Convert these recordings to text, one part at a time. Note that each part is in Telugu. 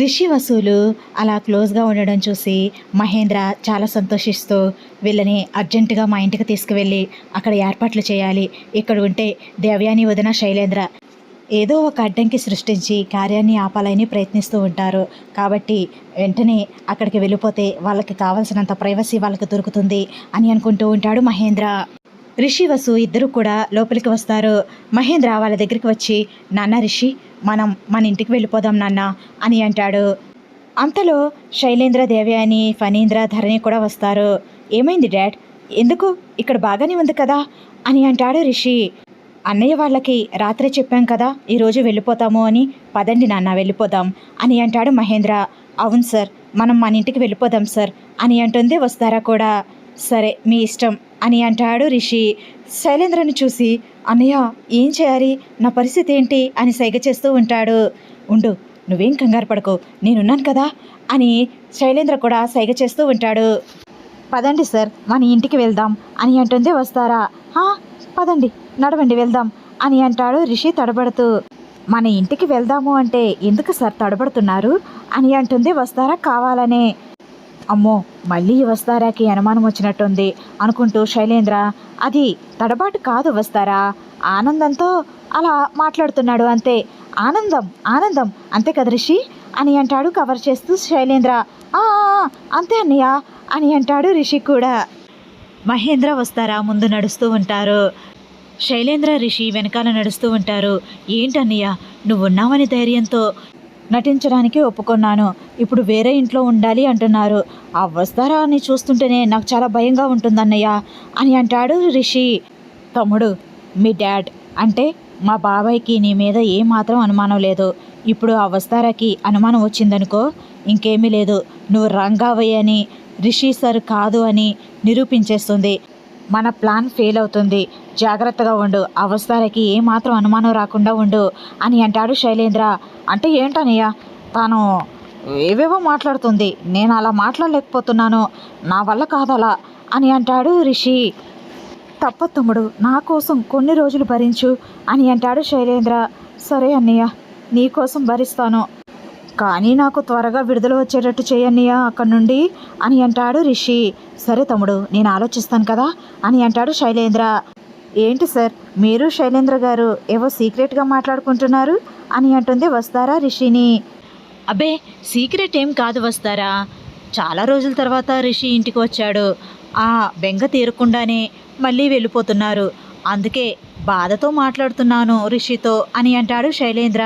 రిషి వసూలు అలా క్లోజ్గా ఉండడం చూసి మహేంద్ర చాలా సంతోషిస్తూ వీళ్ళని అర్జెంటుగా మా ఇంటికి తీసుకువెళ్ళి అక్కడ ఏర్పాట్లు చేయాలి. ఇక్కడ ఉంటే దేవయాని వదిన శైలేంద్ర ఏదో ఒక అడ్డంకి సృష్టించి కార్యాన్ని ఆపాలని ప్రయత్నిస్తూ ఉంటారు. కాబట్టి వెంటనే అక్కడికి వెళ్ళిపోతే వాళ్ళకి కావాల్సినంత ప్రైవసీ వాళ్ళకి దొరుకుతుంది అని అనుకుంటూ ఉంటాడు మహేంద్ర. రిషి వసు ఇద్దరు కూడా లోపలికి వస్తారు. మహేంద్ర వాళ్ళ దగ్గరికి వచ్చి, నాన్న రిషి, మనం మన ఇంటికి వెళ్ళిపోదాం నాన్న అని అంటాడు. అంతలో శైలేంద్ర, దేవయాని, ఫణీంద్ర, ధరణి కూడా వస్తారు. ఏమైంది డాడ్, ఎందుకు ఇక్కడ బాగానే ఉంది కదా అని అంటాడు రిషి. అన్నయ్య వాళ్ళకి రాత్రే చెప్పాం కదా ఈరోజు వెళ్ళిపోతాము అని, పదండి నాన్న వెళ్ళిపోదాం అని అంటాడు మహేంద్ర. అవును సార్, మనం మన ఇంటికి వెళ్ళిపోదాం సార్ అని అంటుంది వస్తారా కూడా. సరే మీ ఇష్టం అని అంటాడు రిషి. శైలేంద్రని చూసి, అన్నయ్య ఏం చేయాలి, నా పరిస్థితి ఏంటి అని సైగ చేస్తూ ఉంటాడు. ఉండు, నువ్వేం కంగారు పడకు, నేనున్నాను కదా అని శైలేంద్ర కూడా సైగ చేస్తూ ఉంటాడు. పదండి సార్ మన ఇంటికి వెళ్దాం అని అంటుంది వస్తారా. పదండి, నడవండి వెళ్దాం అని అంటాడు రిషి తడబడుతూ. మన ఇంటికి వెళ్దాము అంటే ఎందుకు సార్ తడబడుతున్నారు అని అంటుంది వస్తారా కావాలనే. అమ్మో, మళ్ళీ వస్తారాకి అనుమానం వచ్చినట్టుంది అనుకుంటూ శైలేంద్ర, అది తడబాటు కాదు వస్తారా, ఆనందంతో అలా మాట్లాడుతున్నాడు అంతే, ఆనందం ఆనందం అంతే కదా రిషి అని అంటాడు కవర్ చేస్తూ శైలేంద్ర. అంతే అన్నయ్య అని అంటాడు రిషి కూడా. మహేంద్ర వస్తారా ముందు నడుస్తూ ఉంటారు. శైలేంద్ర, రిషి వెనకాల నడుస్తూ ఉంటారు. ఏంటన్నయ్య, నువ్వున్నావని ధైర్యంతో నటించడానికి ఒప్పుకున్నాను, ఇప్పుడు వేరే ఇంట్లో ఉండాలి అంటున్నారు. ఆ వస్తారాని చూస్తుంటేనే నాకు చాలా భయంగా ఉంటుందన్నయ్య అని అంటాడు రిషి. తమ్ముడు, మీ డాడ్ అంటే మా బాబాయ్కి నీ మీద ఏమాత్రం అనుమానం లేదు. ఇప్పుడు ఆ వస్తారాకి అనుమానం వచ్చిందనుకో, ఇంకేమీ లేదు, నువ్వు రంగావయ్య అని, రిషి సార్ కాదు అని నిరూపించేస్తుంది. మన ప్లాన్ ఫెయిల్ అవుతుంది. జాగ్రత్తగా ఉండు, అవస్థలకి ఏమాత్రం అనుమానం రాకుండా ఉండు అని అంటాడు శైలేంద్ర. అంటే ఏంటనయ్య, తాను ఏవేవో మాట్లాడుతుంది, నేను అలా మాట్లాడలేకపోతున్నాను, నా వల్ల కాదలా అని అంటాడు రిషి. తప్ప తమ్ముడు, నా కోసం కొన్ని రోజులు భరించు అని అంటాడు శైలేంద్ర. సరే అన్నయ్య, నీ కోసం భరిస్తాను, కానీ నాకు త్వరగా విడుదల వచ్చేటట్టు చేయన్నయ్య అక్కడి నుండి అని అంటాడు రిషి. సరే తమ్ముడు, నేను ఆలోచిస్తాను కదా అని అంటాడు శైలేంద్ర. ఏంటి సార్, మీరు శైలేంద్ర గారు ఏవో సీక్రెట్గా మాట్లాడుకుంటున్నారు అని అంటుంది వస్తారా రిషిని. అబ్బే, సీక్రెట్ ఏం కాదు వస్తారా, చాలా రోజుల తర్వాత రిషి ఇంటికి వచ్చాడు, ఆ బెంగ తీరకుండానే మళ్ళీ వెళ్ళిపోతున్నారు, అందుకే బాధతో మాట్లాడుతున్నాను రిషితో అని అంటాడు శైలేంద్ర.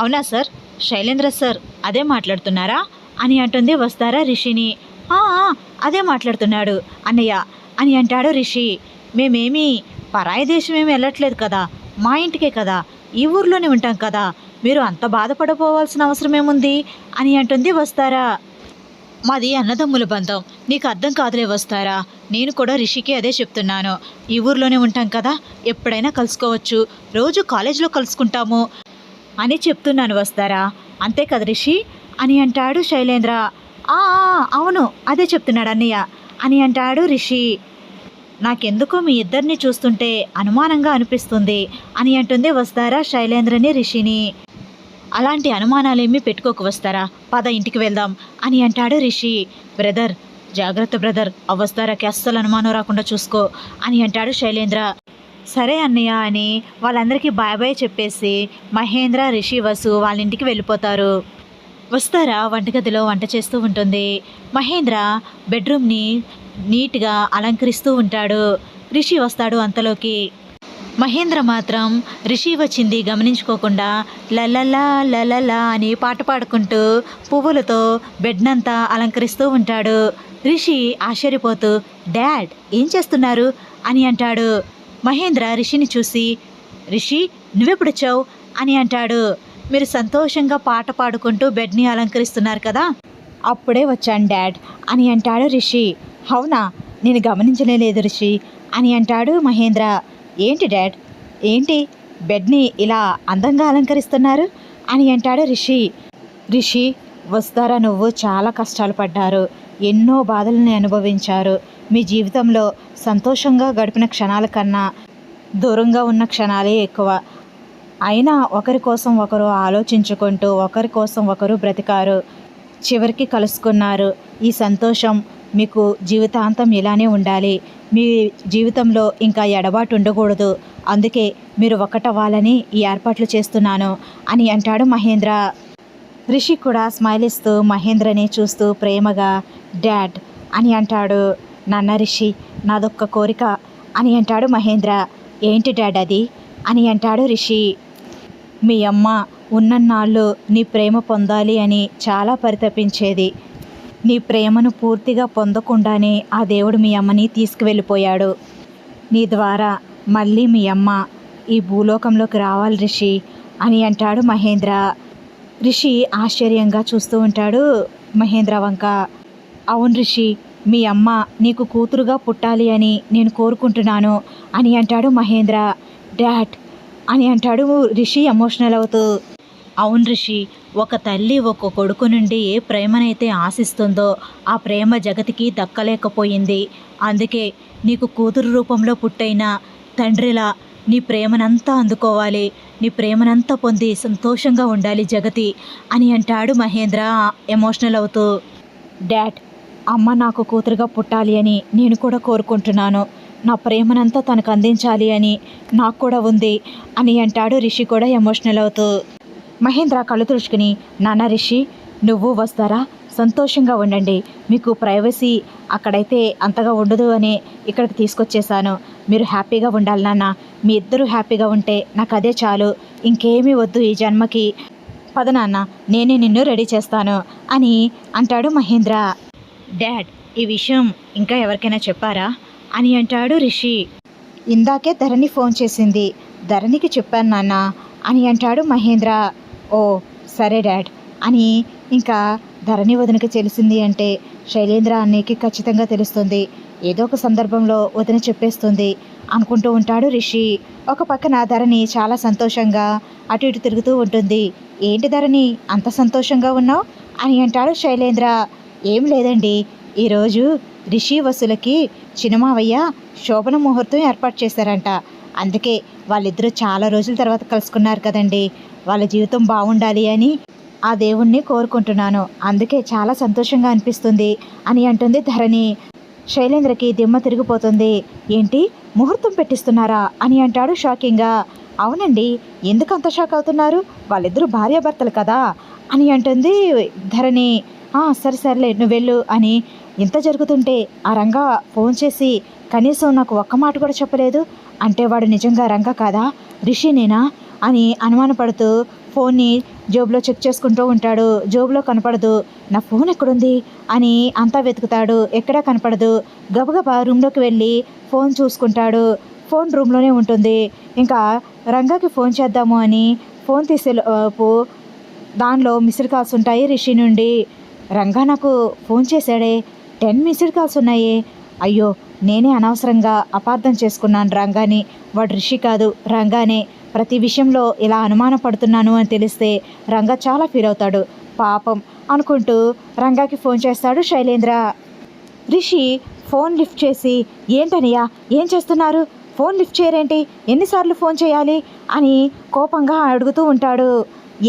అవునా సార్, శైలేంద్ర సార్ అదే మాట్లాడుతున్నారా అని అంటుంది వస్తారా రిషిని. అదే మాట్లాడుతున్నాడు అన్నయ్య అని అంటాడు రిషి. మేమేమీ పరాయి దేశం ఏమి వెళ్ళట్లేదు కదా, మా ఇంటికే కదా, ఈ ఊర్లోనే ఉంటాం కదా, మీరు అంత బాధపడిపోవాల్సిన అవసరం ఏముంది అని అంటుంది వస్తారా. మాది అన్నదమ్ముల బంధం, నీకు అర్థం కాదులే వస్తారా, నేను కూడా రిషికి అదే చెప్తున్నాను, ఈ ఊర్లోనే ఉంటాం కదా, ఎప్పుడైనా కలుసుకోవచ్చు, రోజు కాలేజీలో కలుసుకుంటాము అని చెప్తున్నాను వస్తారా, అంతే కదా రిషి అని అంటాడు శైలేంద్ర. అవును, అదే చెప్తున్నాడు అన్నయ్య అని అంటాడు రిషి. నాకెందుకో మీ ఇద్దరిని చూస్తుంటే అనుమానంగా అనిపిస్తుంది అని అంటుంది వస్తారా శైలేంద్రని రిషిని. అలాంటి అనుమానాలేమీ పెట్టుకోకు వస్తారా, పద ఇంటికి వెళ్దాం అని అంటాడు రిషి. బ్రదర్ జాగ్రత్త బ్రదర్, ఆ వస్తారాకి అస్సలు అనుమానం రాకుండా చూసుకో అని అంటాడు శైలేంద్ర. సరే అన్నయ్య అని వాళ్ళందరికీ బాయ్ బాయ్ చెప్పేసి మహేంద్ర, రిషి, వసు వాళ్ళ ఇంటికి వెళ్ళిపోతారు. వస్తారా వంటగదిలో వంట చేస్తూ ఉంటుంది. మహేంద్ర బెడ్రూమ్ని నీట్గా అలంకరిస్తూ ఉంటాడు. రిషి వస్తాడు అంతలోకి. మహేంద్ర మాత్రం రిషి వచ్చింది గమనించుకోకుండా లలలా లలలా అని పాట పాడుకుంటూ పువ్వులతో బెడ్నంతా అలంకరిస్తూ ఉంటాడు. రిషి ఆశ్చర్యపోతూ, డాడ్ ఏం చేస్తున్నారు అని అంటాడు. మహేంద్ర రిషిని చూసి, రిషి నువ్వెప్పుడొచ్చావు అని అంటాడు. మీరు సంతోషంగా పాట పాడుకుంటూ బెడ్ని అలంకరిస్తున్నారు కదా, అప్పుడే వచ్చాను డాడ్ అని అంటాడు రిషి. అవునా, నేను గమనించలేదు రిషి అని అంటాడు మహేంద్ర. ఏంటి డాడ్, ఏంటి బెడ్ని ఇలా అందంగా అలంకరిస్తున్నారు అని అంటాడు రిషి. రిషి వస్తారా, నువ్వు చాలా కష్టాలు పడ్డారు, ఎన్నో బాధల్ని అనుభవించారు, మీ జీవితంలో సంతోషంగా గడిపిన క్షణాల కన్నా దూరంగా ఉన్న క్షణాలే ఎక్కువ. అయినా ఒకరి కోసం ఒకరు ఆలోచించుకుంటూ ఒకరి కోసం ఒకరు బ్రతికారు. చివరికి కలుసుకున్నారు. ఈ సంతోషం మీకు జీవితాంతం ఇలానే ఉండాలి. మీ జీవితంలో ఇంకా ఎడబాటు ఉండకూడదు. అందుకే మీరు ఒకటవ్వాలని ఈ ఏర్పాట్లు చేస్తున్నాను అని అంటాడు మహేంద్ర. రిషి కూడా స్మైల్ ఇస్తూ మహేంద్రని చూస్తూ ప్రేమగా డాడ్ అని అంటాడు. నాన్న రిషి, నాదొక్క కోరిక అని అంటాడు మహేంద్ర. ఏంటి డాడ్ అది అని అంటాడు రిషి. మీ అమ్మ ఉన్నన్నాళ్ళు నీ ప్రేమ పొందాలి అని చాలా పరితపించేది. నీ ప్రేమను పూర్తిగా పొందకుండానే ఆ దేవుడు మీ అమ్మని తీసుకువెళ్ళిపోయాడు. నీ ద్వారా మళ్ళీ మీ అమ్మ ఈ భూలోకంలోకి రావాలి రిషి అని అంటాడు మహేంద్ర. రిషి ఆశ్చర్యంగా చూస్తూ ఉంటాడు మహేంద్ర వంక. అవును రిషి, మీ అమ్మ నీకు కూతురుగా పుట్టాలి అని నేను కోరుకుంటున్నాను అని అంటాడు మహేంద్ర. డాడ్ అని అంటాడు రిషి ఎమోషనల్ అవుతూ. అవును రిషి, ఒక తల్లి ఒక కొడుకు నుండి ఏ ప్రేమనైతే ఆశిస్తుందో ఆ ప్రేమ జగతికి దక్కలేకపోయింది. అందుకే నీకు కూతురు రూపంలో పుట్టైన తండ్రిలా నీ ప్రేమనంతా అందుకోవాలి, నీ ప్రేమనంతా పొంది సంతోషంగా ఉండాలి జగతి అని అంటాడు మహేంద్ర ఎమోషనల్ అవుతూ. డాడ్, అమ్మ నాకు కూతురుగా పుట్టాలి అని నేను కూడా కోరుకుంటున్నాను. నా ప్రేమనంతా తనకు అందించాలి అని నాకు కూడా ఉంది అని అంటాడు రిషి కూడా ఎమోషనల్ అవుతూ. మహేంద్ర కళ్ళు తుడుచుకుని, నాన్న రిషి, నువ్వు వస్తారా? సంతోషంగా ఉండండి. మీకు ప్రైవసీ అక్కడైతే అంతగా ఉండదు అని ఇక్కడికి తీసుకొచ్చేసాను. మీరు హ్యాపీగా ఉండాలి నాన్న. మీ ఇద్దరు హ్యాపీగా ఉంటే నాకు అదే చాలు. ఇంకేమీ వద్దు ఈ జన్మకి. పద నాన్న, నేనే నిన్ను రెడీ చేస్తాను అని అంటాడు మహేంద్ర. డాడ్, ఈ విషయం ఇంకా ఎవరికైనా చెప్పారా అని అంటాడు రిషి. ఇందాకే ధరణి ఫోన్ చేసింది, ధరణికి చెప్పాను నాన్న అని అంటాడు మహేంద్ర. ఓ సరే డాడ్ అని. ఇంకా ధరణి వదినకి తెలిసింది అంటే శైలేంద్ర అన్నయ్యకి ఖచ్చితంగా తెలుస్తుంది. ఏదో ఒక సందర్భంలో వదిన చెప్పేస్తుంది అనుకుంటూ ఉంటాడు రిషి. ఒక పక్కన ధరణి చాలా సంతోషంగా అటు ఇటు తిరుగుతూ ఉంటుంది. ఏంటి ధరణి అంత సంతోషంగా ఉన్నావు అని అంటాడు శైలేంద్ర. ఏం లేదండి, ఈరోజు రిషి వసులకి చిన్నమావయ్య శోభన ముహూర్తం ఏర్పాటు చేశారంట. అందుకే వాళ్ళిద్దరూ చాలా రోజుల తర్వాత కలుసుకున్నారు కదండి. వాళ్ళ జీవితం బాగుండాలి అని ఆ దేవుణ్ణి కోరుకుంటున్నాను. అందుకే చాలా సంతోషంగా అనిపిస్తుంది అని అంటుంది ధరణి. శైలేంద్రకి దిమ్మ తిరిగిపోతుంది. ఏంటి ముహూర్తం పెట్టిస్తున్నారా అని అంటాడు షాకింగ్గా. అవునండి, ఎందుకు అంత షాక్ అవుతున్నారు? వాళ్ళిద్దరూ భార్యాభర్తలు కదా అని అంటుంది ధరణి. సరే సర్లే నువ్వు వెళ్ళు అని. ఇంత జరుగుతుంటే ఆ రంగా ఫోన్ చేసి కనీసం నాకు ఒక్క మాట కూడా చెప్పలేదు అంటే వాడు నిజంగా రంగా కాదా, రిషినేనా అని అనుమానపడుతూ ఫోన్ని జోబులో చెక్ చేసుకుంటూ ఉంటాడు. జోబులో కనపడదు. నా ఫోన్ ఎక్కడుంది అని అంతా వెతుకుతాడు. ఎక్కడా కనపడదు. గబగబా రూమ్లోకి వెళ్ళి ఫోన్ చూసుకుంటాడు. ఫోన్ రూమ్లోనే ఉంటుంది. ఇంకా రంగాకి ఫోన్ చేద్దాము అని ఫోన్ తీసేలోపు దానిలో మిస్డ్ కాల్స్ ఉంటాయి రిషి నుండి. రంగా నాకు ఫోన్ చేశాడే, 10 మిస్డ్ కాల్స్ ఉన్నాయి. అయ్యో, నేనే అనవసరంగా అపార్థం చేసుకున్నాను రంగాని. వాడు రిషి కాదు, రంగానే. ప్రతి విషయంలో ఇలా అనుమానపడుతున్నాను అని తెలిస్తే రంగా చాలా ఫీల్ అవుతాడు పాపం అనుకుంటూ రంగాకి ఫోన్ చేస్తాడు శైలేంద్ర. రిషి ఫోన్ లిఫ్ట్ చేసి, ఏంటనియా ఏం చేస్తున్నారు, ఫోన్ లిఫ్ట్ చేయరేంటి, ఎన్నిసార్లు ఫోన్ చేయాలి అని కోపంగా అడుగుతూ ఉంటాడు.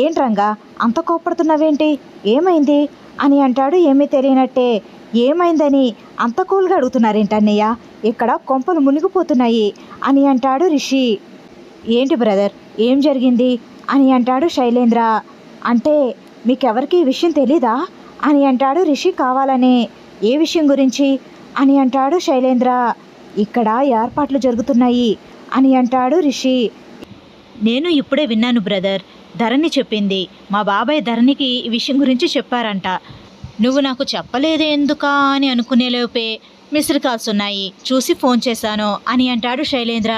ఏంటి రంగా అంత కోపడుతున్నావేంటి, ఏమైంది అని అంటాడు ఏమీ తెలియనట్టే. ఏమైందని అంత కూల్గా అడుగుతున్నారేంటన్నయ్య, ఇక్కడ కొంపలు మునిగిపోతున్నాయి అని అంటాడు రిషి. ఏంటి బ్రదర్ ఏం జరిగింది అని అంటాడు శైలేంద్ర. అంటే మీకెవరికి ఈ విషయం తెలీదా అని అంటాడు రిషి కావాలనే. ఏ విషయం గురించి అని అంటాడు శైలేంద్ర. ఇక్కడ ఏర్పాట్లు జరుగుతున్నాయి అని అంటాడు రిషి. నేను ఇప్పుడే విన్నాను బ్రదర్, ధరణి చెప్పింది. మా బాబాయ్ ధరణికి ఈ విషయం గురించి చెప్పారంట. నువ్వు నాకు చెప్పలేదే ఎందుకా అని అనుకునేలోపే మిస్డ్ కాల్స్ ఉన్నాయి, చూసి ఫోన్ చేశాను అని అంటాడు శైలేంద్ర.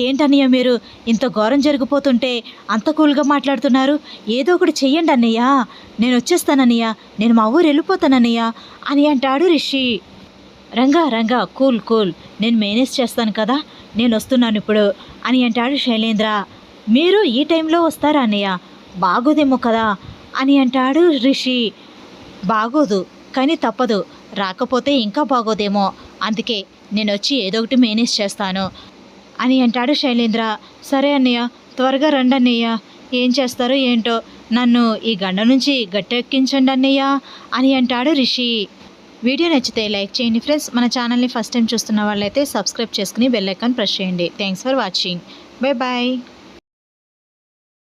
ఏంటన్నయ్య మీరు ఇంత ఘోరం జరిగిపోతుంటే అంత కూల్గా మాట్లాడుతున్నారు? ఏదో ఒకటి చెయ్యండి అన్నయ్య, నేను వచ్చేస్తానన్నయ్య, నేను మా ఊరు వెళ్ళిపోతానన్నయ్య అని అంటాడు రిషి. రంగా రంగా కూల్ కూల్, నేను మేనేజ్ చేస్తాను కదా, నేను వస్తున్నాను ఇప్పుడు అని అంటాడు శైలేంద్ర. మీరు ఈ టైంలో వస్తారా అన్నయ్య, బాగోదేమో కదా అని అంటాడు రిషి. బాగోదు కానీ తప్పదు, రాకపోతే ఇంకా బాగోదేమో, అందుకే నేను వచ్చి ఏదో ఒకటి మేనేజ్ చేస్తాను అని అంటాడు శైలేంద్ర. సరే అన్నయ్య త్వరగా రండి అన్నయ్య, ఏం చేస్తారో ఏంటో, నన్ను ఈ గండ నుంచి గట్టెక్కించండి అన్నయ్య అని అంటాడు రిషి. వీడియో నచ్చితే లైక్ చేయండి ఫ్రెండ్స్. మన ఛానల్ని ఫస్ట్ టైం చూస్తున్న వాళ్ళైతే సబ్స్క్రైబ్ చేసుకుని బెల్ ఐకాన్ ప్రెస్ చేయండి. Thanks for watching. Bye bye.